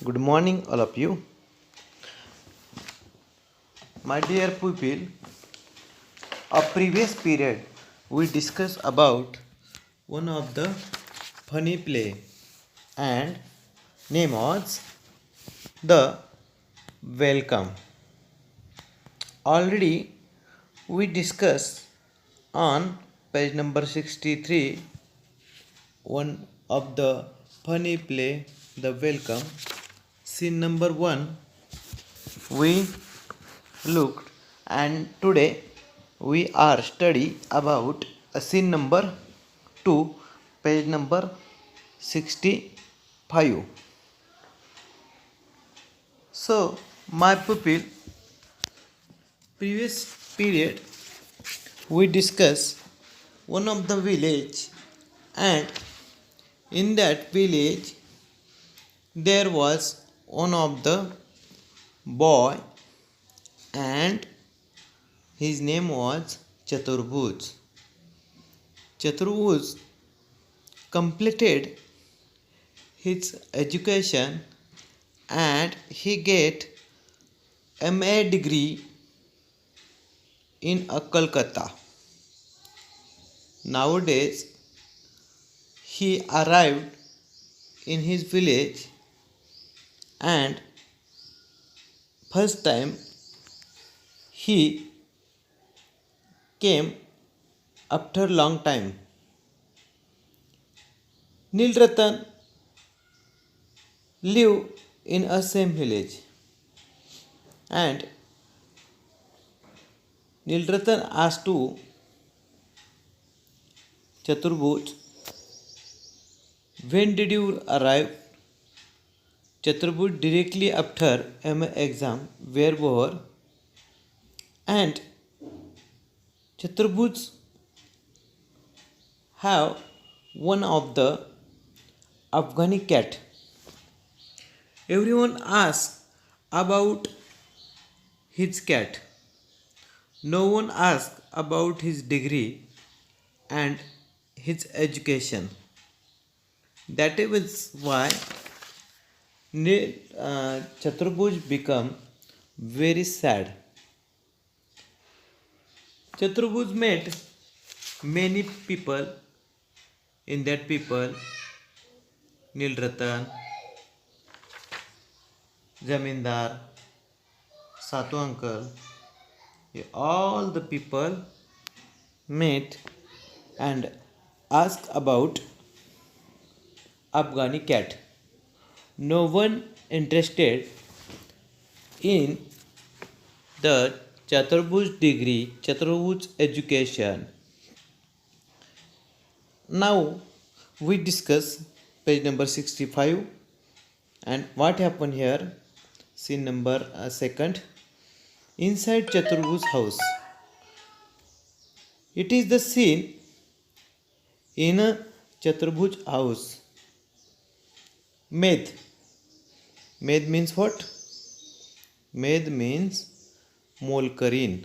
Good morning, all of you. My dear pupil, a previous period we discussed about one of the funny play and name was the welcome. Already we discussed on page number 63 one of the funny play the welcome scene number 1 we looked, and today we are study about a scene number 2, page number 65. So my pupil, previous period we discussed one of the village, and in that village there was one of the boy, and his name was Chaturbhuj. Chaturbhuj completed his education and he get MA degree in Kolkata. Nowadays he arrived in his village, and first time he came after long time. Nilratan live in a same village, and Nilratan asked to Chaturbhuj, when did you arrive? Chaturbhuj directly after MA exam were over, and Chaturbhuj have one of the Afghani cat. Everyone asks about his cat. No one asks about his degree and his education. That is why Chaturbhuj become very sad. Chaturbhuj met many people. In that people, Nilratan, Zamindar, Satu uncle, all the people met and asked about Afghani cat. No one interested in the Chaturbhuj degree, Chaturbhuj education. Now we discuss page number 65, and what happened here. Scene number 2. Inside Chaturbhuj's house. It is the scene in a Chaturbhuj house. Med. Med means what? Med means मोलकरीण,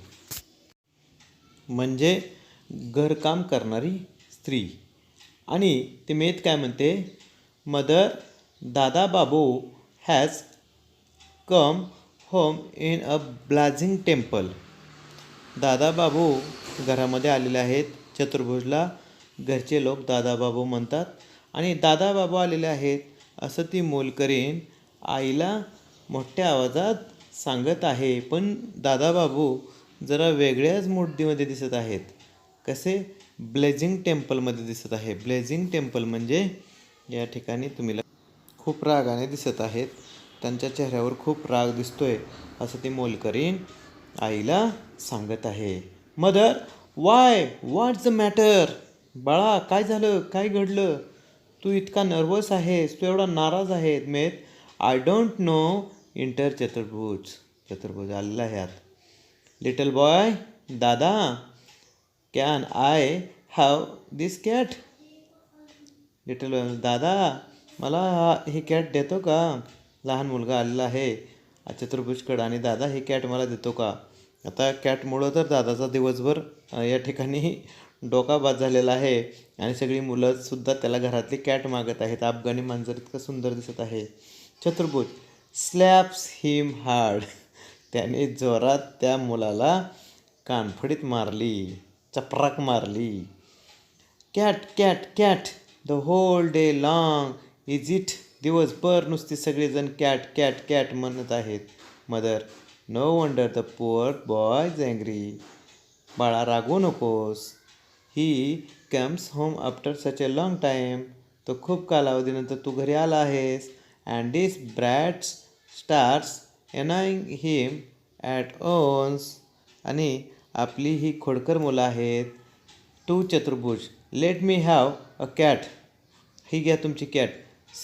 म्हणजे घरकाम करणारी स्त्री. आणि ते मेद काय म्हणते, mother Dada Babu has come home in a blazing temple. Dada Babu घरामध्ये आलेले आहेत. चतुर्भुजला घरचे लोक दादा बाबू म्हणतात, आणि दादा बाबू आलेले आहेत असं ती मोलकरीण आईला मोठ्या आवाजात सांगत आहे. पण दादा बाबू जरा वेगळ्याच मूर्तीमध्ये दिसत आहेत. कसे? ब्लेझिंग टेम्पलमध्ये दिसत आहे. ब्लेझिंग टेम्पल म्हणजे या ठिकाणी तुम्ही खूप रागाने दिसत आहेत. त्यांच्या चेहऱ्यावर खूप राग दिसतोय असं ती मोलकरीण आईला सांगत आहे. Mother Y, what's the matter? बाळा काय झालं, काय घडलं? तू इतका नर्वस आहेस, तू एवढा नाराज आहेस. मेत आय डोंट नो. इंटर चतुर्भुज. चतुर्भुज आलेला आहे आत. लिटल बॉय, दादा can I have this cat? Little boy, दादा मला ही कॅट देतो का? लहान मुलगा आलेला आहे चतुर्भुजकडं, आणि दादा ही कॅट मला देतो का? आता कॅटमुळं तर दादाचा दिवसभर या ठिकाणी डोका बाद झालेला आहे, आणि सगळी मुलंसुद्धा त्याला घरातली कॅट मागत आहेत. अफगाणी मांजर इतकं सुंदर दिसत आहे. चतुर्भुज स्लॅप्स हिम हार्ड. त्याने जोरात त्या मुलाला कानफडीत मारली, चपराक मारली. Cat cat cat the whole day long is it. दिवसभर नुसते सगळेजण कॅट कॅट कॅट म्हणत आहेत. Mother no wonder the poor boy is angry. बाळा रागवू नकोस. He comes home after such a long time. तो खूप कालावधीनंतर तू घरी आला आहेस. And this brat starts annoying him at once. आणि आपली ही खोडकर मुलं आहेत. To Chaturbhuj let me have a cat. ही घ्या तुमची cat.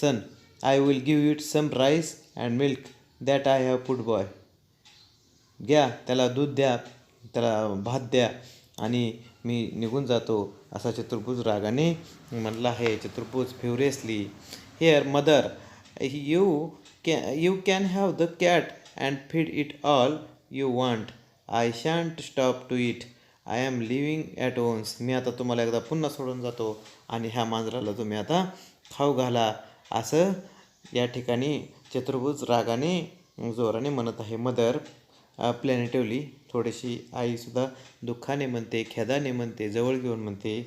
Son I will give it some rice and milk that I have put boy. घ्या त्याला दूध द्या, त्याला भात द्या आणि मी निघून जातो, असा चतुर्भुज रागाने म्हटलं आहे. Chaturbhuj furiously here mother you can have the cat and feed it all you want. I shan't stop to it. I am living at once. मी आता तुम्हाला एकदा पुन्हा सोडून जातो आणि ह्या मांजराला तुम्ही आता खाऊ घाला, असं या ठिकाणी चतुर्भुज रागाने जोराने म्हणत आहे. मदर प्लॅनेटिव्हली थोडीशी आईसुद्धा दुःखाने म्हणते, खेदाने म्हणते, जवळ घेऊन म्हणते,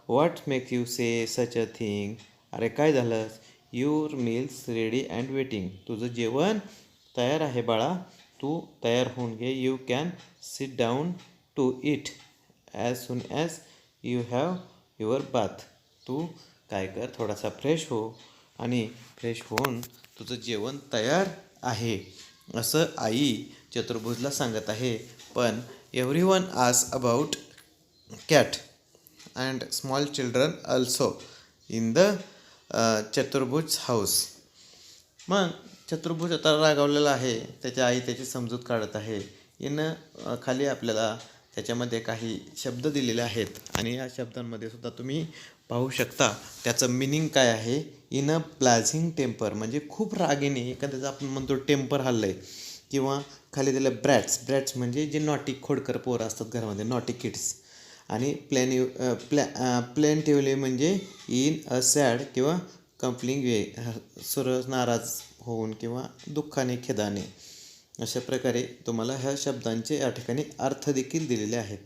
what makes you say such a thing. अरे काय झालं. Your meals ready and waiting. तुझं जेवण तयार आहे बाळा, तू तयार होऊन घे. You can sit down to eat as soon as you have your bath. तू काय कर, थोडासा फ्रेश हो आणि फ्रेश होऊन तुझं जेवण तयार आहे, असं आई चतुर्भुजला सांगत आहे. पण everyone ask about cat and small children also in the चतुर्भुज हाऊस. मग चतुर्भुज आता रागावलेला आहे. त्याच्या आई त्याची समजूत काढत आहे. हिनं खाली आपल्याला त्याच्यामध्ये काही शब्द दिलेले आहेत आणि या शब्दांमध्ये सुद्धा तुम्ही पाहू शकता त्याचं मिनिंग काय आहे. इन अ प्लाझिंग टेम्पर म्हणजे खूप रागीने एखाद्याचं आपण म्हणतो टेम्पर हल्लं आहे. किंवा खाली दिलं ब्रॅट्स म्हणजे जे नॉटी खोडकर पोरं असतात घरामध्ये, नॉटी किड्स. आणि प्लेंटिव्हली म्हणजे इन अ सॅड किंवा कंप्लिंग वे, सरळ नाराज होऊन किंवा दुःखाने खेदाने. अशा प्रकारे तुम्हाला ह्या शब्दांचे या ठिकाणी अर्थ देखील दिलेले आहेत.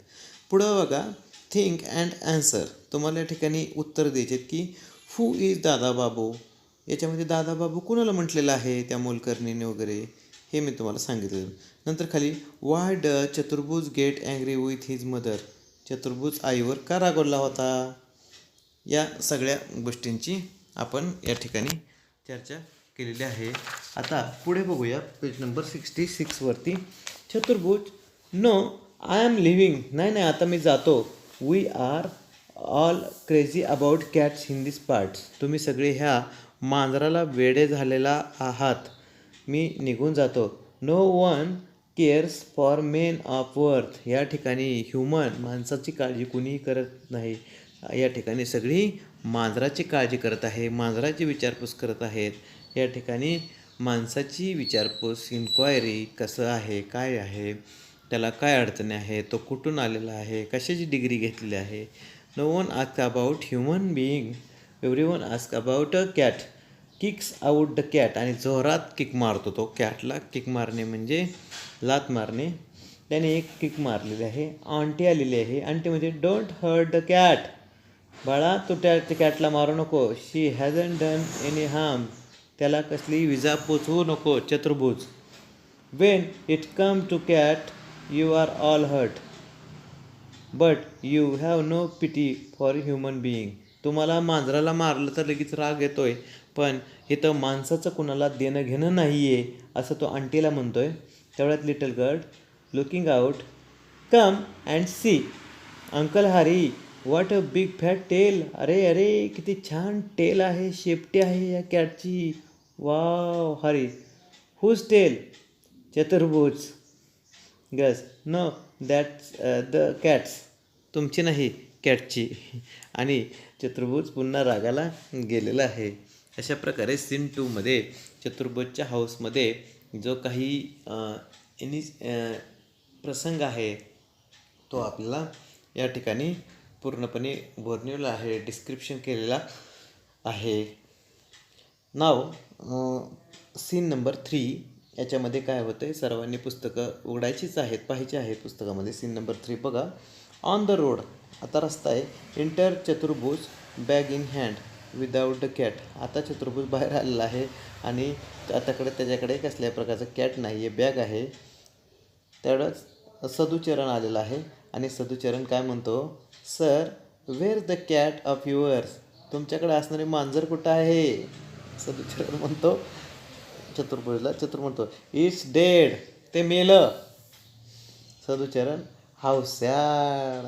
पुढं बघा थिंक अँड ॲन्सर. तुम्हाला या ठिकाणी उत्तर द्यायचे आहेत की हू इज दादाबाबू. याच्यामध्ये दादाबाबू कुणाला म्हटलेलं आहे त्या मोलकरणीने वगैरे, हे मी तुम्हाला सांगितलं. नंतर खाली वाय ड चतुर्भुज get angry with his mother. चतुर्भुज आईवर का रागवला होता. या सगळ्या गोष्टींची आपण या ठिकाणी चर्चा केलेली आहे. आता पुढे बघूया पेज नंबर 66वरती. चतुर्भुज नो आय एम लिव्हिंग. नाही आता मी जातो. We are all crazy about cats in this parts. तुम्ही सगळे ह्या मांजराला वेडे झालेला आहात. मी निघून जातो. No one cares for men of worth. या ठिकाणी ह्युमन माणसाची काळजी कुणीही करत नाही. या ठिकाणी सगळी मांजराची काळजी करत आहे, मांजराची विचारपूस करत आहेत. या ठिकाणी माणसाची विचारपूस, इन्क्वायरी कसं आहे, काय आहे, त्याला काय अडचणी आहे, तो कुठून आलेला आहे, कशाची डिग्री घेतलेली आहे. No one ask about human being, everyone ask about a cat. Kicks out the cat. आणि जोरात किक मारतो तो कॅटला. किक मारणे म्हणजे लात मारणे. त्याने एक किक मारलेली आहे. आंटी आलेली आहे. आंटी म्हणजे डोंट हर्ट द कॅट. बाळा तू त्या कॅटला मारू नको. She hasn't done any harm. त्याला कसली विजा पोचवू नको. चतुर्भुज when it come to cat you are all hurt but you have no pity for human being. तुम्हाला मांजराला मारलं तर लगेच राग येतोय, पण इथं माणसाचं कुणाला देणं घेणं नाही आहे, असं तो आंटीला म्हणतो आहे. तेवढ्यात little girl looking out come and see uncle Hari what a big fat tail. अरे किती छान टेल आहे, शेपटी आहे या कॅटची. Wow Hari. Whose tail. Chaturbhuj guess no that's the cat's. तुमची नाही कॅटची. आणि चतुर्भुज पुन्हा रागाला गेलेला आहे. अशा प्रकारे सीन 2मध्ये चतुर्भुजच्या हाऊसमध्ये जो काही प्रसंग आहे तो आपल्याला या ठिकाणी पूर्णपणे वर्णवला आहे, डिस्क्रिप्शन केलेला आहे. नाव सीन नंबर 3 याच्यामध्ये काय होतं आहे, सर्वांनी पुस्तकं उघडायचीच आहेत, पाहायची आहेत पुस्तकामध्ये. सीन नंबर 3 बघा. ऑन द रोड, आता रस्ता आहे. इंटर चतुर्भुज bag in hand without the cat. आता चतुर्भुज बाहेर आलेला आहे आणि त्याच्याकडे कसल्या प्रकारचं कॅट नाही आहे, बॅग आहे. तेवढंच सदुचरण आलेलं आहे आणि सदुचरण काय म्हणतो, sir where the cat of yours, तुमच्याकडे असणारे मांजर कुठं आहे. सदुचरण म्हणतो चतुर्भुजला, चतुर म्हणतो इट्स डेड, ते मेलं. Saducharan how sad,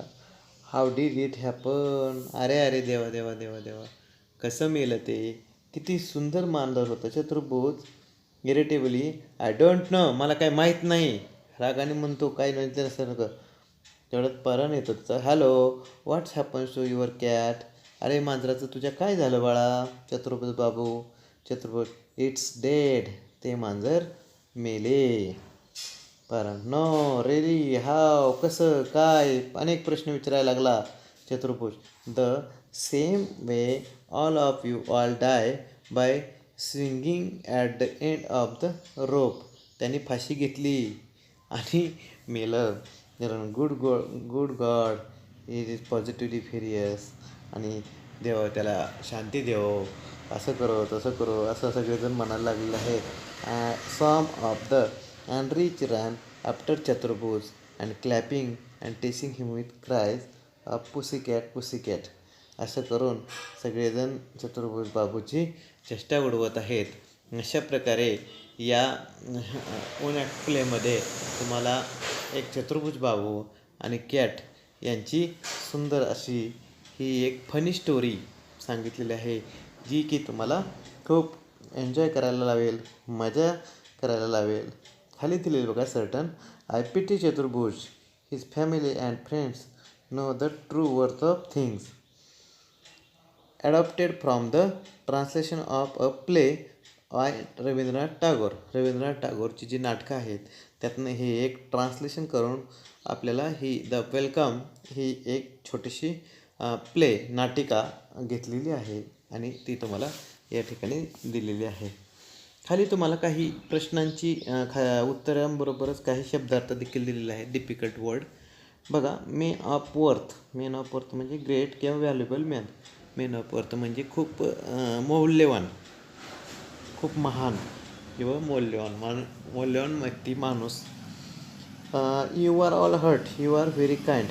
how did it happen, अरे अरे देवा देवा देवा देवा, कसं मेलं ते, किती सुंदर मांजर होतं. चतुर्भुज इरिटेबली आय डोंट नो, मला काय माहीत नाही, रागाने म्हणतो, काय नाही ते नसतं नको. तेवढ्यात परण येतो तिचं, hello what's happens to your cat, अरे मांजराचं तुझ्या काय झालं बाळा. चतुर्भुज बाबू, चतुर्भुज इट्स डेड, ते मांजर मेले. परण नो रेली हाव, कसं काय, अनेक प्रश्न विचारायला लागला Chaturbhuj. The same way all of you all die by swinging at the end of the rope, त्यांनी फाशी घेतली आणि मेलं. Good god is positively furious, आणि देव त्याला शांती देव, असं करो तसं करो, असं सगळेजण म्हणायला लागलेलं आहे. Some of the and rich ran after Chaturbhuj and clapping and teasing him with cries pussy cat pussy cat. असं करून सगळेजण चतुर्भुज बाबूची चेष्टा उडवत आहेत. अशा प्रकारे या ओन ॲक्ट प्लेमध्ये तुम्हाला एक चतुर्भुज बाबू आणि कॅट यांची सुंदर अशी ही एक फनी स्टोरी सांगितलेली आहे, जी की तुम्हाला खूप एन्जॉय करायला लावेल, मजा करायला लावेल. खाली दिलेली बघा, certain I pity Chaturbhuj, his family and friends know the true worth of things. Adapted from the translation of a play by Rabindranath Tagore. Rabindranath टागोरची जी नाटकं आहेत त्यातनं हे एक ट्रान्सलेशन करून आपल्याला ही द वेलकम ही एक छोटीशी प्ले नाटिका घेतलेली आहे आणि ती तुम्हाला या ठिकाणी दिलेली आहे. खाली तुम्हाला काही प्रश्नांची उत्तरांबरोबरच काही शब्दार्थ देखील दिलेले आहेत. डिफिकल्ट वर्ड बघा. Men of worth, men of worth म्हणजे ग्रेट किंवा valuable man. Men of worth म्हणजे खूप मौल्यवान, खूप महान किंवा मौल्यवान व्यक्ती, माणूस. You are all hurt, you are very kind,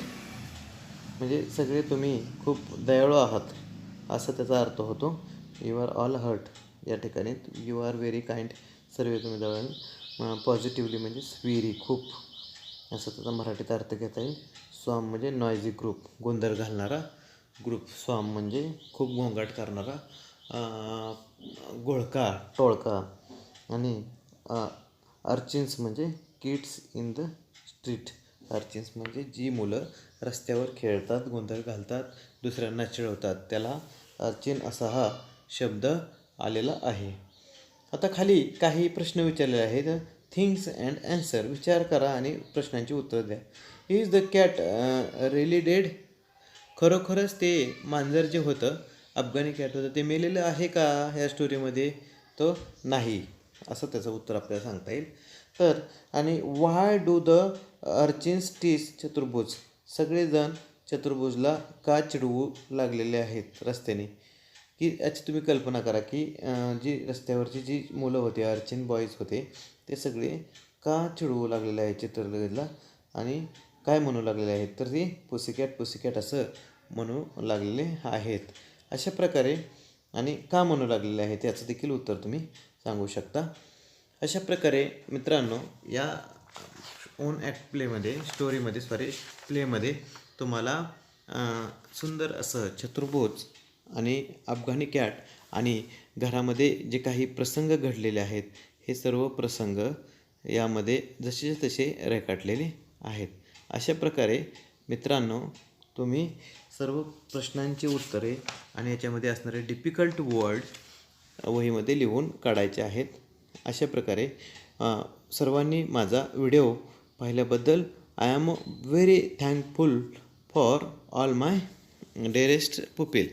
म्हणजे सगळे तुम्ही खूप दयाळू आहात, असं त्याचा अर्थ होतो. यू आर ऑल हर्ट या ठिकाणी यू आर व्हेरी काइंड, सर्व तुम्ही दयाळू. पॉझिटिव्हली म्हणजे व्हेरी, खूप, असं त्याचा मराठीत अर्थ घेता येईल. स्वाम म्हणजे नॉयझी ग्रुप, गोंधळ घालणारा ग्रुप. स्वाम म्हणजे खूप गोंगाट करणारा, घोळका, टोळका. आणि अर्चिन्स म्हणजे kids in the street. Urchins म्हणजे जी मुलं रस्त्यावर खेळतात, गोंधळ घालतात, दुसऱ्यांना चिडवतात, त्याला अर्चिन असा हा शब्द आलेला आहे. आता खाली काही प्रश्न विचारलेले आहेत. थिंग्स अँड ॲन्सर, विचार करा आणि प्रश्नांची उत्तर द्या. Is the cat relief dead, खरोखरच ते मांजर जे होतं, अफगाणी कॅट होतं, ते मेलेलं आहे का ह्या स्टोरीमध्ये. तो नाही, असं त्याचं उत्तर आपल्याला सांगता येईल. तर आणि वाय डू द अर्चिन्स टीस चतुर्भुज, सगळेजण चतुर्भुजला का चिडवू लागलेले आहेत रस्त्याने, की याची तुम्ही कल्पना करा की जी रस्त्यावरची जी मुलं होती, अर्चिन बॉईज होते, ते सगळे का चिडवू लागलेले आहेत चतुर्भुजला आणि काय म्हणू लागलेले आहेत, तर ते पुसिकॅट पुसिकॅट असं म्हणू लागलेले आहेत. अशा प्रकारे आणि का म्हणू लागलेले आहेत याचं देखील उत्तर तुम्ही सांगू शकता. अशा प्रकारे मित्रांनो, या ओन ॲक्ट प्लेमध्ये तुम्हाला सुंदर असं चतुर्भुज आणि अफगाणी कॅट आणि घरामध्ये जे काही प्रसंग घडलेले आहेत, हे सर्व प्रसंग यामध्ये जसे तसे रेखाटलेले आहेत. अशा प्रकारे मित्रांनो, तुम्ही सर्व प्रश्नांची उत्तरे आणि याच्यामध्ये असणारे डिफिकल्ट वर्ड वहीमध्ये लिहून काढायचे आहेत. अशा प्रकारे सर्वांनी माझा व्हिडिओ पाहिल्याबद्दल I am very thankful for all my dearest पुपील.